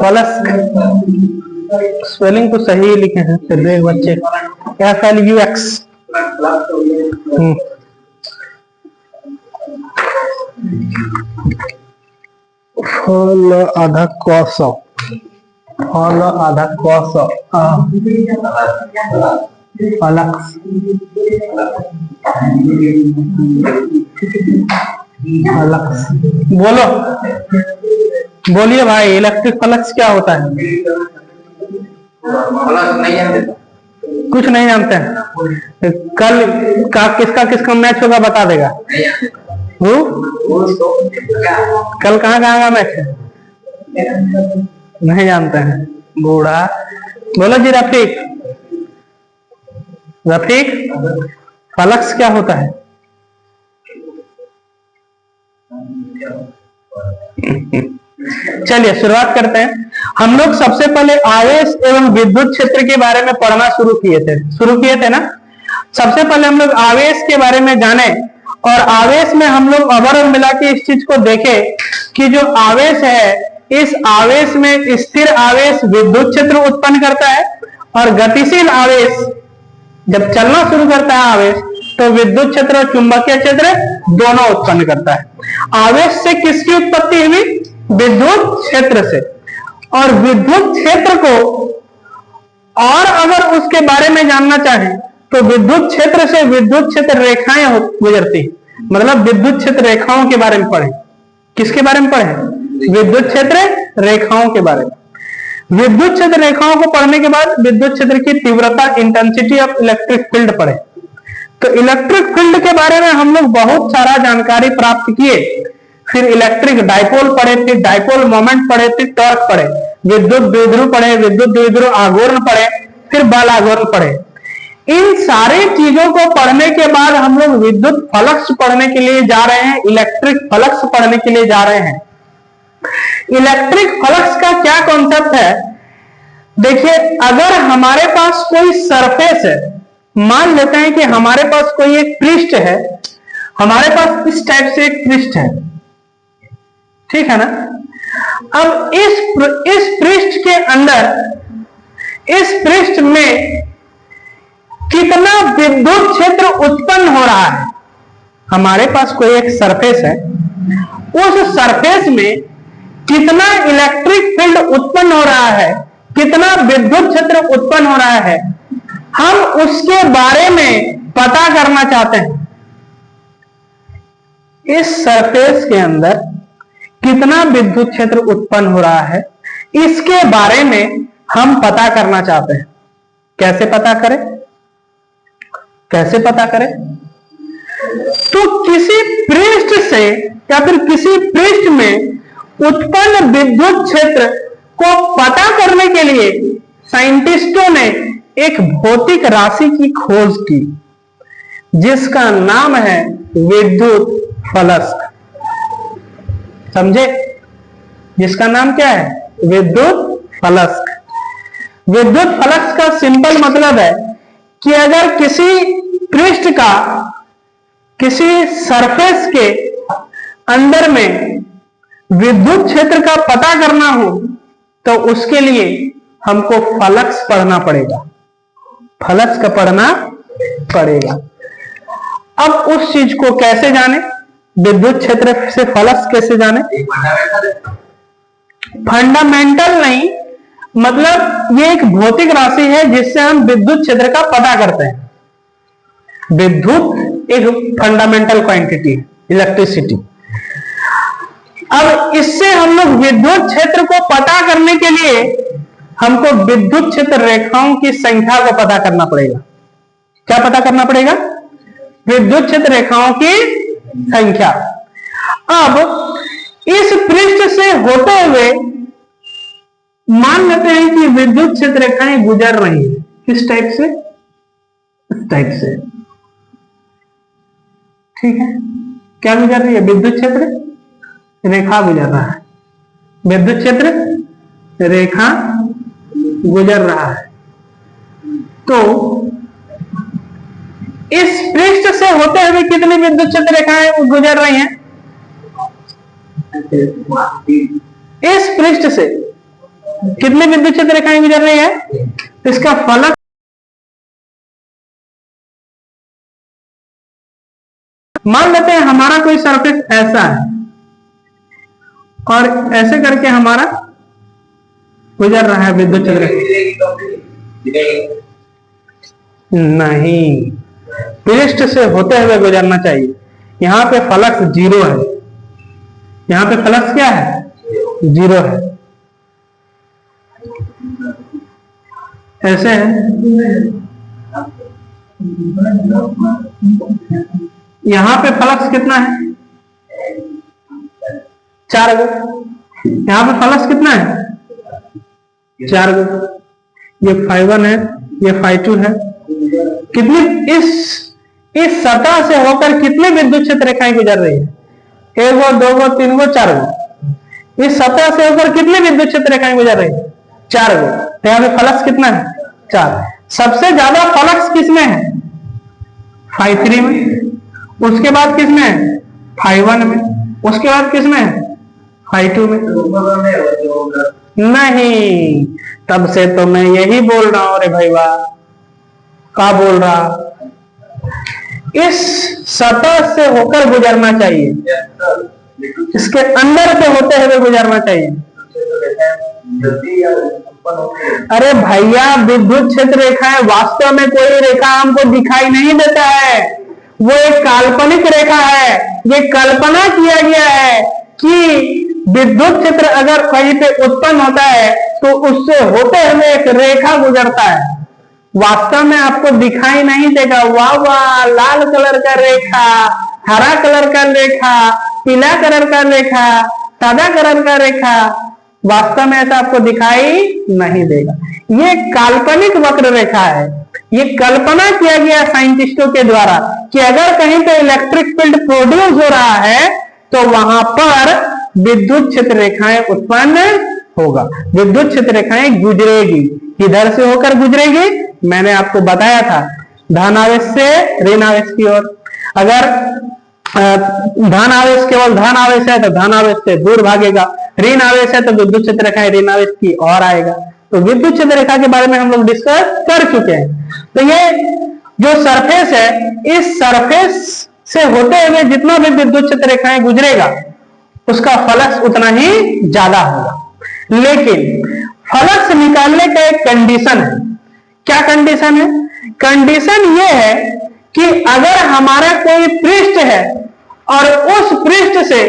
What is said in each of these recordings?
फलस्क, spelling तो सही ही लिखे हैं फिर भी एक बच्चे FLUX। फल आधा कौस, फल आधा कौस, फलक्स, फलक्स। बोलो, बोलिए भाई, इलेक्ट्रिक फ्लक्स क्या होता है? कुछ नहीं जानते हैं? कल का किसका मैच होगा बता देगा। कल कहाँ का मैच है? नहीं जानते हैं, बूढ़ा। बोलो जी रफीक, रफीक फ्लक्स क्या होता है? चलिए शुरुआत करते हैं। हम लोग सबसे पहले आवेश एवं विद्युत क्षेत्र के बारे में पढ़ना शुरू किए थे ना। सबसे पहले हम लोग आवेश के बारे में जाने और आवेश में हम लोग ओवरऑल मिला के इस चीज को देखें कि जो आवेश है, इस आवेश में स्थिर आवेश विद्युत क्षेत्र उत्पन्न करता है और गतिशील आवेश जब चलना शुरू करता है आवेश तो विद्युत क्षेत्र और चुंबकीय क्षेत्र दोनों उत्पन्न करता है। आवेश से किसकी उत्पत्ति हुई? विद्युत क्षेत्र से। और विद्युत क्षेत्र को और अगर उसके बारे में जानना चाहें तो विद्युत क्षेत्र से विद्युत क्षेत्र रेखाएं गुजरती, मतलब विद्युत क्षेत्र रेखाओं के बारे में पढ़ें। किसके बारे में पढ़ें? विद्युत क्षेत्र रेखाओं के बारे में। विद्युत क्षेत्र रेखाओं को पढ़ने के बाद विद्युत क्षेत्र की तीव्रता, इंटेंसिटी ऑफ इलेक्ट्रिक फील्ड पढ़े। तो इलेक्ट्रिक फील्ड के बारे में हम लोग बहुत सारा जानकारी प्राप्त किए, फिर इलेक्ट्रिक डाइपोल पढ़े, फिर डाइपोल मोमेंट पढ़े, फिर टॉर्क पढ़े, विद्युत द्विध्रुव पढ़े, विद्युत द्विध्रुव आघूर्ण पढ़े, फिर बल आघूर्ण पढ़े। इन सारी चीजों को पढ़ने के बाद हम लोग विद्युत फ्लक्स पढ़ने के लिए जा रहे हैं, इलेक्ट्रिक फ्लक्स पढ़ने के लिए जा रहे हैं। इलेक्ट्रिक फ्लक्स का क्या कॉन्सेप्ट है? देखिए, अगर हमारे पास कोई सरफेस है, मान लेते हैं कि हमारे पास कोई एक पृष्ठ है, हमारे पास इस टाइप से एक पृष्ठ है, ठीक है ना। अब इस पृष्ठ के अंदर, इस पृष्ठ में कितना विद्युत क्षेत्र उत्पन्न हो रहा है? हमारे पास कोई एक सरफेस है, उस सरफेस में कितना इलेक्ट्रिक फील्ड उत्पन्न हो रहा है, कितना विद्युत क्षेत्र उत्पन्न हो रहा है, हम उसके बारे में पता करना चाहते हैं। इस सरफेस के अंदर कितना विद्युत क्षेत्र उत्पन्न हो रहा है, इसके बारे में हम पता करना चाहते हैं। कैसे पता करें? कैसे पता करें? तो किसी पृष्ठ से या फिर किसी पृष्ठ में उत्पन्न विद्युत क्षेत्र को पता करने के लिए साइंटिस्टों ने एक भौतिक राशि की खोज की जिसका नाम है विद्युत फ्लक्स। समझे? जिसका नाम क्या है? विद्युत फ्लक्स। विद्युत फ्लक्स का सिंपल मतलब है कि अगर किसी पृष्ठ का, किसी सरफेस के अंदर में विद्युत क्षेत्र का पता करना हो तो उसके लिए हमको फ्लक्स पढ़ना पड़ेगा, फ्लक्स का पढ़ना पड़ेगा। अब उस चीज को कैसे जाने? विद्युत क्षेत्र से फ्लक्स कैसे जाने? फंडामेंटल नहीं, मतलब ये एक भौतिक राशि है जिससे हम विद्युत क्षेत्र का पता करते हैं। विद्युत एक फंडामेंटल क्वांटिटी है, इलेक्ट्रिसिटी। अब इससे हम लोग विद्युत क्षेत्र को पता करने के लिए हमको विद्युत क्षेत्र रेखाओं की संख्या को पता करना पड़ेगा। क्या पता करना पड़ेगा? विद्युत क्षेत्र रेखाओं की संख्या। अब इस पृष्ठ से होते हुए मान लेते हैं कि विद्युत क्षेत्र रेखाएं गुजर रही है। किस टाइप से? इस टाइप से, ठीक है। क्या गुजर रही है? विद्युत क्षेत्र रेखा गुजर रहा है, विद्युत क्षेत्र रेखा गुजर रहा है। तो इस पृष्ठ से होते हुए कितनी विद्युत क्षेत्र रेखाएं गुजर रही हैं? इस पृष्ठ से कितनी विद्युत क्षेत्र रेखाएं गुजर रही है? इसका फलक मान लेते हैं हमारा कोई सरफेस ऐसा है और ऐसे करके हमारा गुजर रहा है विद्युत क्षेत्र। नहीं, पृष्ठ से होते हुए गुजरना चाहिए। यहाँ पे फ्लक्स 0 है, यहाँ पे फ्लक्स क्या है? 0 है। ऐसे है, यहाँ पे फ्लक्स कितना है? 4 गो। यहाँ पे फ्लक्स कितना है? 4 गो। ये φ1 है, ये φ2 है। कितनी इस सतह से होकर कितनी विद्युत क्षेत्र रेखाएं गुजर रही है? 1 गो, 2 गो, 3 गो, 4 गो। इस सतह से होकर कितनी विद्युत क्षेत्र रेखाएं गुजर रही है? 4 गो। तो यहाँ पे फ्लक्स कितना है? 4। सबसे ज्यादा फ्लक्स किसमें है? φ3 में। उसके बाद किसमें है? φ1 में। उसके बाद किसमें है? φ2 में। नहीं, तब से तो मैं यही बोल रहा हूं। अरे भाई वाह, क्या बोल रहा? इस सतह से होकर गुजरना चाहिए, इसके अंदर से होते हुए गुजरना चाहिए। अरे भैया, विद्युत क्षेत्र रेखा है, वास्तव में कोई रेखा हमको दिखाई नहीं देता है, वो एक काल्पनिक रेखा है। ये कल्पना किया गया है कि विद्युत क्षेत्र अगर कहीं पे उत्पन्न होता है तो उससे होते हुए एक रेखा गुजरता है। वास्तव में आपको दिखाई नहीं देगा। वाह वाह, लाल कलर का रेखा, हरा कलर का रेखा, पीला कलर का रेखा, सादा कलर का रेखा, वास्तव में ऐसा आपको दिखाई नहीं देगा। ये काल्पनिक वक्र रेखा है। ये कल्पना किया गया साइंटिस्टों के द्वारा कि अगर कहीं पे इलेक्ट्रिक फील्ड प्रोड्यूस हो रहा है तो वहां पर विद्युत क्षेत्र रेखाएं उत्पन्न होगा, विद्युत क्षेत्र रेखाएं गुजरेगी। किधर से होकर गुजरेगी? मैंने आपको बताया था, धन आवेश से ऋण आवेश की ओर। अगर धन आवेश केवल धन आवेश है तो धन आवेश से दूर भागेगा, ऋण आवेश है तो विद्युत क्षेत्र रेखा ऋण आवेश की ओर आएगा। तो विद्युत क्षेत्र रेखा के बारे में हम लोग डिस्कस कर चुके हैं। तो ये जो सरफेस है, इस सरफेस से होते हुए जितना भी विद्युत क्षेत्र रेखाएं गुजरेगा उसका फ्लक्स उतना ही ज्यादा होगा। लेकिन फ्लक्स निकालने का एक कंडीशन है। क्या कंडीशन है? कंडीशन ये है कि अगर हमारा कोई पृष्ठ है और उस पृष्ठ से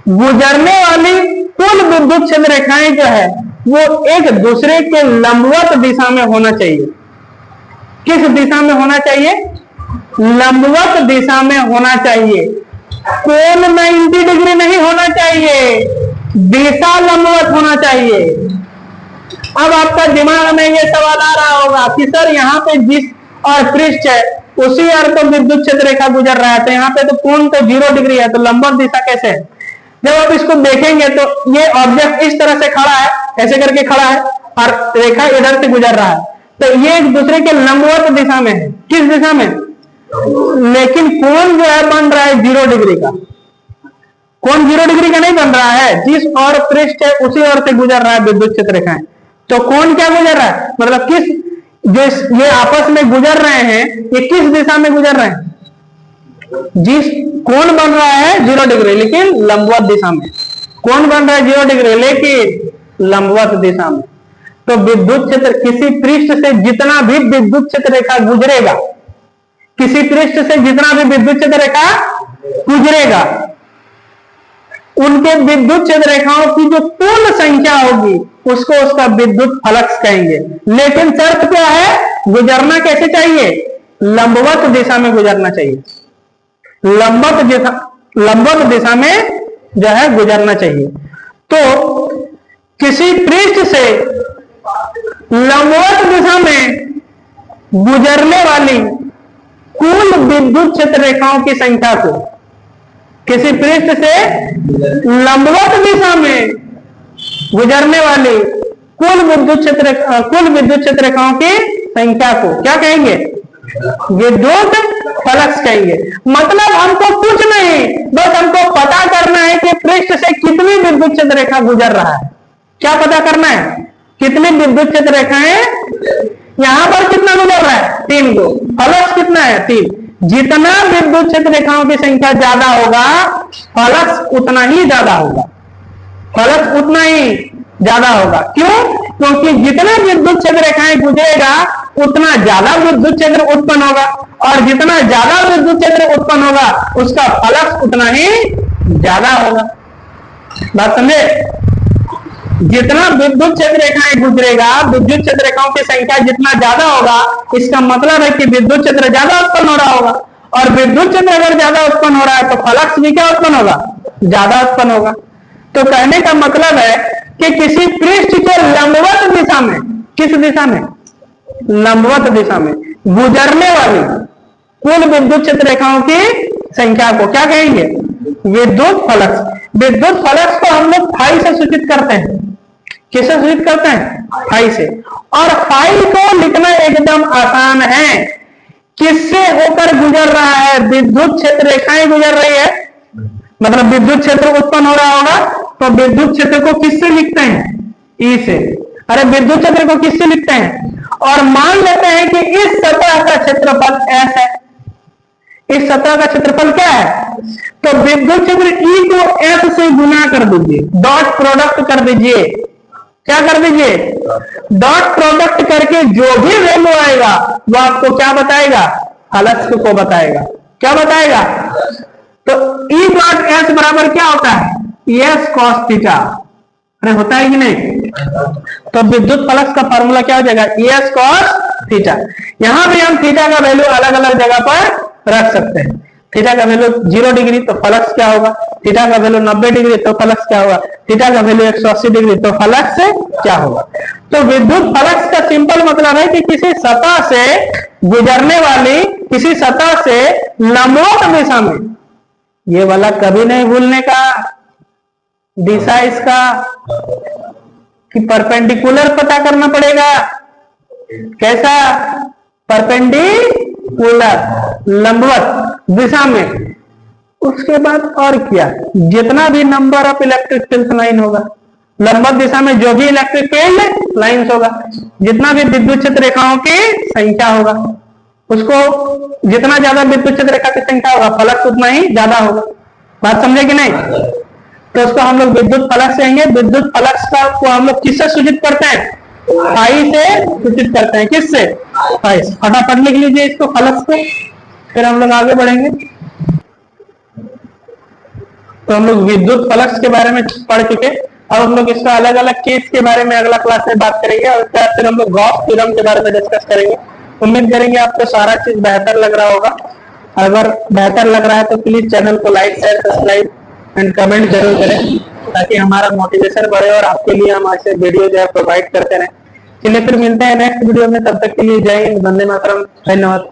गुजरने वाली कुल विद्युत क्षेत्र रेखाएं जो है वो एक दूसरे के लंबवत दिशा में होना चाहिए। किस दिशा में होना चाहिए? लंबवत दिशा में होना चाहिए। कोण 90 डिग्री नहीं होना चाहिए, दिशा लंबवत होना चाहिए। अब आपका दिमाग में ये सवाल आ रहा होगा कि सर यहाँ पे जिस और पृष्ठ है उसी ओर तो विद्युत क्षेत्र रेखा गुजर रहा है, तो यहाँ पे तो कोण तो 0 डिग्री है, तो लंबवत दिशा कैसे है? जब आप इसको देखेंगे तो ये ऑब्जेक्ट इस तरह से खड़ा है, ऐसे करके खड़ा है और रेखा इधर से गुजर रहा है, तो ये एक दूसरे के लंबवत दिशा में है। किस दिशा में? लेकिन कोण जो है बन रहा है 0 डिग्री का। कोण 0 डिग्री का नहीं बन रहा है, जिस और पृष्ठ है उसी ओर से गुजर रहा है विद्युत क्षेत्र रेखाएं। तो कोण क्या गुजर रहा है? मतलब किस, जो ये आपस में गुजर रहे हैं, ये किस दिशा में गुजर रहे हैं? जिस कोण बन रहा है 0 डिग्री लेकिन लंबवत दिशा में। कोण बन रहा है 0 डिग्री लेकिन लंबवत दिशा में। तो विद्युत क्षेत्र, किसी पृष्ठ से जितना भी विद्युत क्षेत्र रेखा गुजरेगा, किसी पृष्ठ से जितना भी विद्युत क्षेत्र रेखा गुजरेगा, उनके विद्युत क्षेत्र रेखाओं की जो कुल संख्या होगी उसको उसका विद्युत फ्लक्स कहेंगे। लेकिन शर्त क्या है? गुजरना कैसे चाहिए? लंबवत दिशा में गुजरना चाहिए। लंबवत दिशा में जो है गुजरना चाहिए। तो किसी पृष्ठ से लंबवत दिशा में गुजरने वाली कुल विद्युत क्षेत्र रेखाओं की संख्या को, किसी पृष्ठ से लंबवत दिशा में गुजरने वाली कुल विद्युत क्षेत्र रेखाओं की संख्या को क्या कहेंगे? विद्युत फ्लक्स कहेंगे। मतलब हमको कुछ नहीं, बस हमको पता करना है कि पृष्ठ से कितनी विद्युत क्षेत्र रेखा गुजर रहा है। क्या पता करना है? कितने विद्युत क्षेत्र रेखाएं यहां पर कितना गुजर रहा है? 3 गो। फ्लक्स कितना है? 3। जितना विद्युत क्षेत्र रेखाओं की संख्या ज्यादा होगा फ्लक्स उतना ही ज्यादा होगा, फ्लक्स उतना ही ज्यादा होगा। क्यों? क्योंकि जितना विद्युत क्षेत्र रेखाएं गुजरेगा उतना ज्यादा विद्युत क्षेत्र उत्पन्न होगा, और जितना ज्यादा विद्युत क्षेत्र उत्पन्न होगा उसका फ्लक्स उतना ही ज्यादा होगा। बात समझे? जितना विद्युत क्षेत्र रेखाएं गुजरेगा, विद्युत क्षेत्र रेखाओं की संख्या जितना ज्यादा होगा, इसका मतलब है कि विद्युत क्षेत्र ज्यादा उत्पन्न हो रहा होगा, और विद्युत क्षेत्र अगर ज्यादा उत्पन्न हो रहा है तो फ्लक्स भी क्या उत्पन्न होगा? ज्यादा उत्पन्न होगा। तो कहने का मतलब है कि किसी पृष्ठ के लंबवत दिशा में, किस दिशा में? लंबवत दिशा में गुजरने वाली कुल विद्युत क्षेत्र रेखाओं की संख्या को क्या कहेंगे? विद्युत फ्लक्स। विद्युत फ्लक्स को हम लोग फाई से सूचित करते हैं। किससे सूचित करते हैं? फाई से। और फाई को लिखना एकदम आसान है। किससे होकर गुजर रहा है? विद्युत क्षेत्र रेखाएं गुजर रही है, मतलब विद्युत क्षेत्र उत्पन्न हो रहा होगा, तो विद्युत क्षेत्र को किससे लिखते हैं? ई से। अरे विद्युत क्षेत्र को किससे लिखते हैं? और मान लेते हैं कि इस सतह का क्षेत्रफल S है। इस सतह का क्षेत्रफल क्या है? तो विद्युत क्षेत्र E को S से गुना कर दीजिए, डॉट प्रोडक्ट कर दीजिए। क्या कर दीजिए? डॉट प्रोडक्ट करके जो भी वैल्यू आएगा वो आपको क्या बताएगा? फ्लक्स को बताएगा। क्या बताएगा? तो E डॉट S बराबर क्या होता है? S cos theta. अरे होता है कि नहीं? तो विद्युत फ्लक्स का फॉर्मूला क्या हो जाएगा? S cos theta. यहां भी हम थीटा का वैल्यू अलग अलग जगह पर रख सकते हैं। थीटा का वैल्यू 0 डिग्री तो फ्लक्स क्या होगा? थीटा का वैल्यू 90 डिग्री तो फ्लक्स क्या होगा? थीटा का वैल्यू 180 डिग्री तो फ्लक्स क्या होगा? तो विद्युत फ्लक्स का सिंपल मतलब है कि किसी सतह से गुजरने वाली, किसी सतह से लंबवत दिशा में, ये वाला कभी नहीं भूलने का, दिशा इसका कि परपेंडिकुलर पता करना पड़ेगा। कैसा? परपेंडिकुलर, लंबवत दिशा में। उसके बाद और क्या? जितना भी number of electric field line होगा, लंबवत दिशा में जो भी इलेक्ट्रिक फील्ड लाइंस होगा, जितना भी विद्युत क्षेत्र रेखाओं की संख्या होगा, उसको जितना ज्यादा विद्युत क्षेत्र रेखा की संख्या होगा फ्लक्स उतना ही ज्यादा होगा। बात समझे कि नहीं? तो उसको हम लोग विद्युत फ्लक्स कहेंगे। विद्युत फ्लक्स का को हम लोग किससे सूचित करते हैं? फाई से सूचित करते हैं। किससे? फाई से। फटाफट लिख लीजिए इसको, फ्लक्स को, फिर हम लोग आगे बढ़ेंगे। तो हम लोग विद्युत फ्लक्स के बारे में पढ़ चुके। अब हम लोग इसका अलग अलग केस के बारे में अगला क्लास में बात करेंगे, और फिर हम लोग गॉस थ्योरम के बारे में डिस्कस करेंगे। उम्मीद करेंगे आपको सारा चीज बेहतर लग रहा होगा। अगर बेहतर लग रहा है तो प्लीज चैनल को like, share, subscribe and comment जरूर करें, ताकि हमारा मोटिवेशन बढ़े और आपके लिए हम ऐसे वीडियो जो है प्रोवाइड करते रहें। चलिए फिर मिलते हैं नेक्स्ट वीडियो में। तब तक के लिए जय हिंद, वंदे मातरम, धन्यवाद।